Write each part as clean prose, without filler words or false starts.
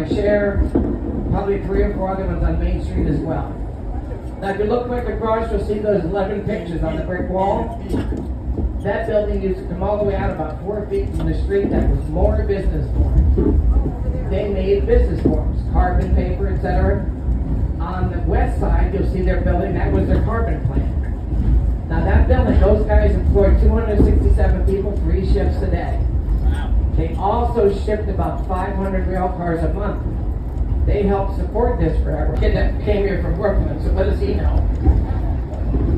I share probably 3 or 4 other ones on Main Street as well. Now if you look quick across, you'll see those 11 pictures on the brick wall. That building used to come all the way out about 4 feet from the street. That was more business forms. They made business forms, carbon paper, etc. On the west side, you'll see their building. That was their carbon plant. Now that building, those guys employed 267 people, 3 shifts a day. They also shipped about 500 rail cars a month. They helped support this forever. A kid that came here from Brooklyn, so what does he know?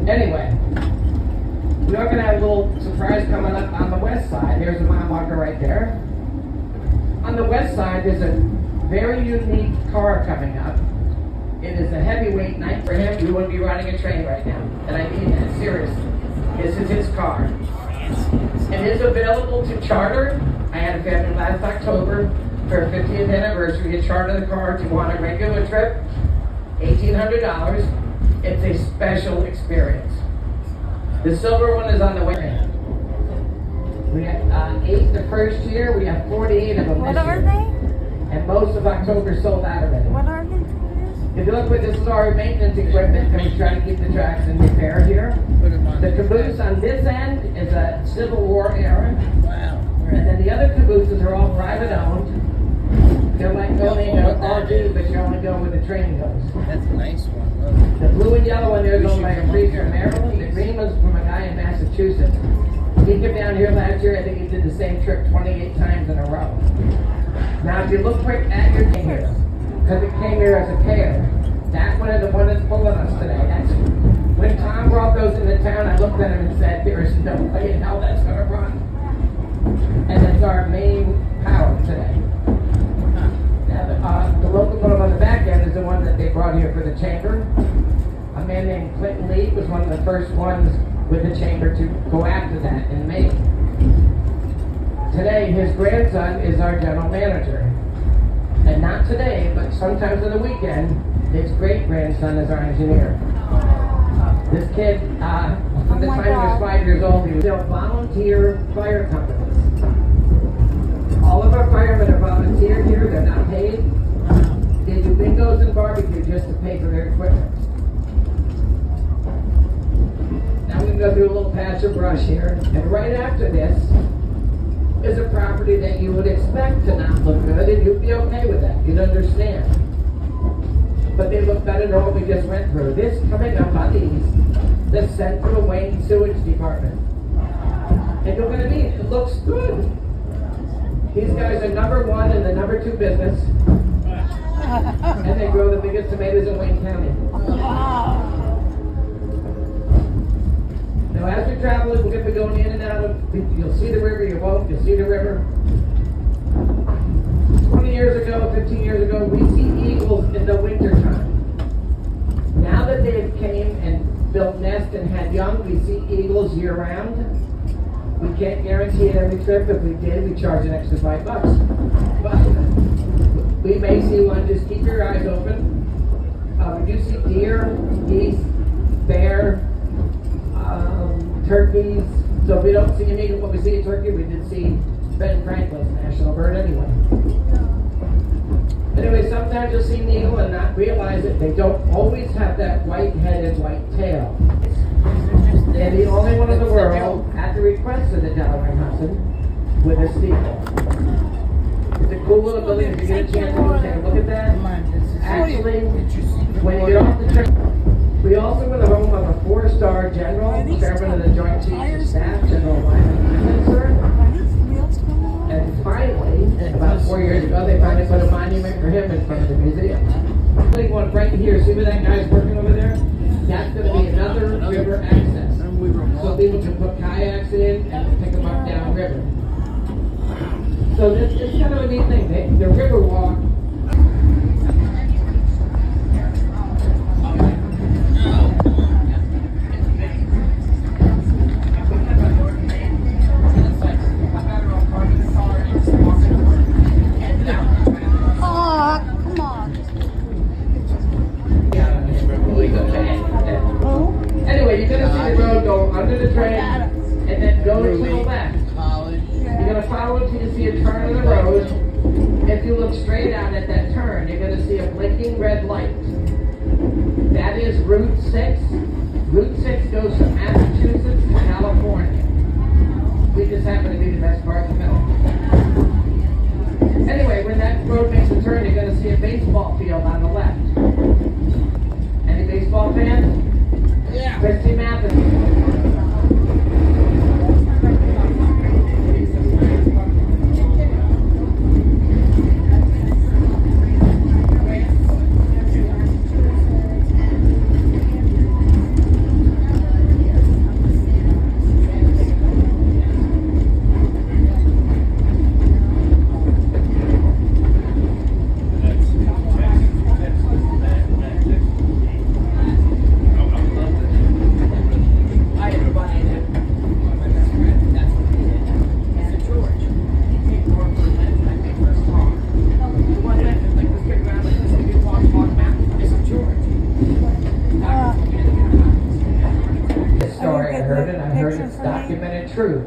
Anyway, we are going to have a little surprise coming up on the west side. There's a mile marker right there. On the west side, there's a very unique car coming up. It is a heavyweight night for him. You wouldn't be riding a train right now. And I mean that, seriously. This is his car. It is available to charter. I had a family last October for a 50th anniversary to charter the car to go on a regular trip. $1,800. It's a special experience. The silver one is on the way. We had 8 the first year. We have 48 of them What this are year. they? And most of October sold out already. What are they? If you look what this is our maintenance equipment, and we try to keep the tracks in repair here. The caboose on this end is a Civil War era. Wow. And then the other cabooses are all private owned. They're like going in an RV, but you're only going where the train goes. That's a nice one. The blue and yellow one there is owned by a priest from Maryland. The green one's from a guy in Massachusetts. He came down here last year. I think he did the same trip 28 times in a row. Now, if you look quick at your here, because it came here as a pair, that one is the one that's pulling us today. That's when Tom brought those into town. I looked at him and said, "There is no way in hell that's going to run." And it's our main power today. Now, the local one on the back end is the one that they brought here for the chamber. A man named Clinton Lee was one of the first ones with the chamber to go after that in Maine. Today, his grandson is our general manager. And not today, but sometimes on the weekend, his great-grandson is our engineer. This kid, from the time he was 5 years old, he was a volunteer fire company. All of our firemen are volunteer here, they're not paid. They do bingos and barbecue just to pay for their equipment. Now we can go through a little patch of brush here, and right after this is a property that you would expect to not look good, and you'd be okay with that, you'd understand. But they look better than what we just went through. This coming up on the east, the Central Wayne Sewage Department. And you're gonna meet, it looks good. These guys are number 1 and the number 2 business. And they grow the biggest tomatoes in Wayne County. Now as we travel, we're going to be going in and out of, you'll see the river, you won't, you'll see the river. 20 years ago, 15 years ago, we see eagles in the winter time. Now that they have came and built nests and had young, we see eagles year round. We can't guarantee it every trip. If we did, we charge an extra $5. But we may see one. Just keep your eyes open. We do see deer, geese, bear, turkeys. So if we don't see an eagle, but we see a turkey, we did see Ben Franklin's national bird anyway. Anyway, sometimes you'll see an eagle and not realize it. They don't always have that white-headed, white tail. They're the only one in the world, at the request of the Delaware Hudson, with a steeple. It's a cool little building. If you get a chance to go take a look at that. Actually, when you get off the train, we also were the home of a 4-star general, chairman of the Joint Chiefs of Staff, General Wyman, sir. And finally, about 4 years ago, they finally put a monument for him in front of the museum. The one right here, see where that guy's working over there? That's going to be another river access. So people can put kayaks in and pick them up downriver. So it's kind of a neat thing. The river walk. Anyway, you're going to see the road go under the train and then go to the left. You're going to follow it until you see a turn of the road. It's if you look straight out at that turn, you're going to see a blinking red light. That is Route 6. Route 6 goes from Massachusetts to California. We just happen to be the best part in the middle. Anyway, when that road makes a turn, you're going to see a baseball field on the left. Any baseball fans? Yeah. Christy Mathis. True.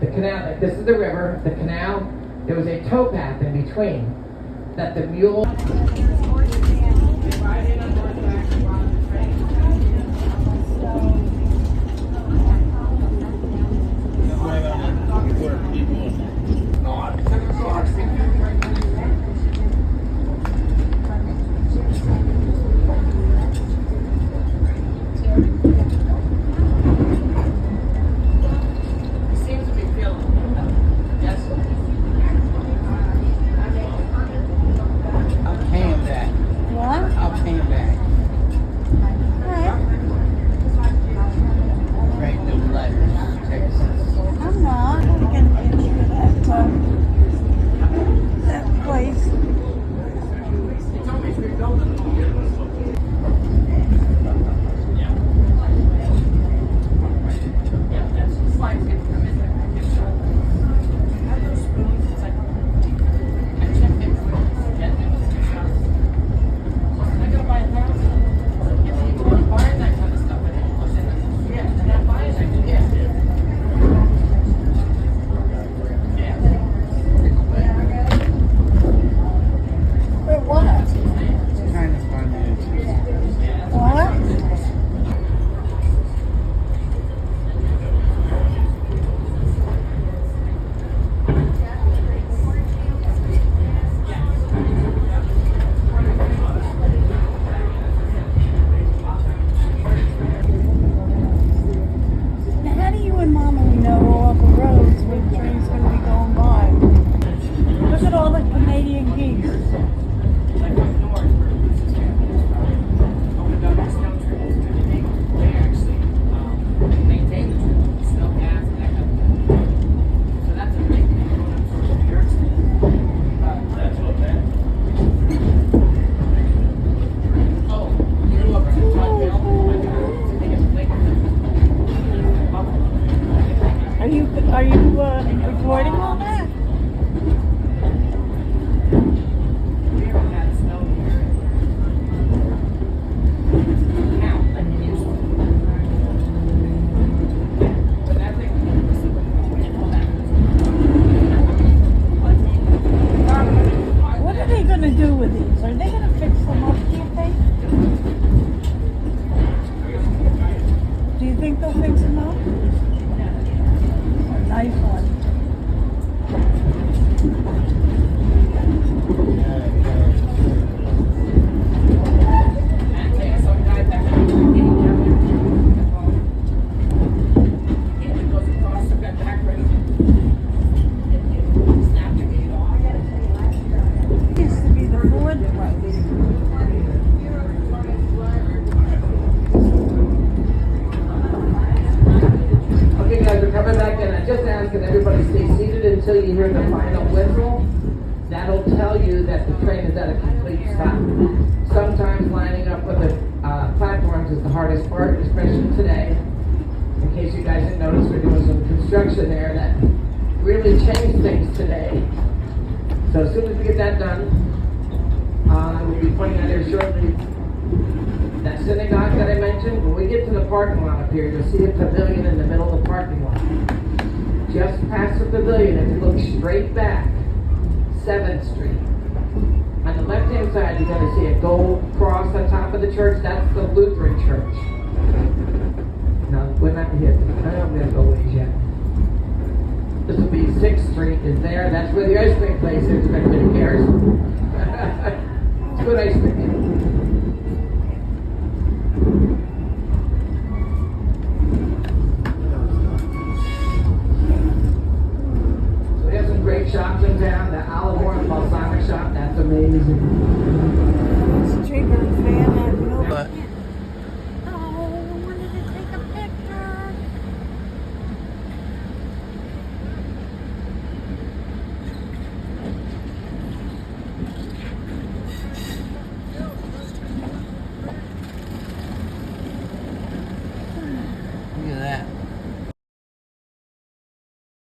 The canal, this is the river, the canal, there was a towpath in between that the mule. Are you recording all that? What are they going to do with these? Are they going to fix them up, do you think? Do you think they'll fix them up? Nice one. Used to be the Ford place. Okay guys, we're coming back in. I just asked that everybody stay seated until you hear the final whistle. That'll tell you that the train is at a complete stop. Sometimes lining up with the platforms is the hardest part, especially today. In case you guys didn't notice, we're doing some construction there that really changed things today. So as soon as we get that done, we'll be pointing out here shortly. That synagogue that I mentioned, when we get to the parking lot up here, you'll see a pavilion in the middle of the parking lot. Just past the pavilion, if you look straight back, 7th Street. On the left-hand side, you're going to see a gold cross on top of the church. That's the Lutheran church. No, we're not here. I don't going to go ways yet. This will be 6th Street is there. That's where the ice cream place is, if anybody cares. It's good ice cream. So we have some great shops in town. The Olive Oil Balsamic shop, that's amazing.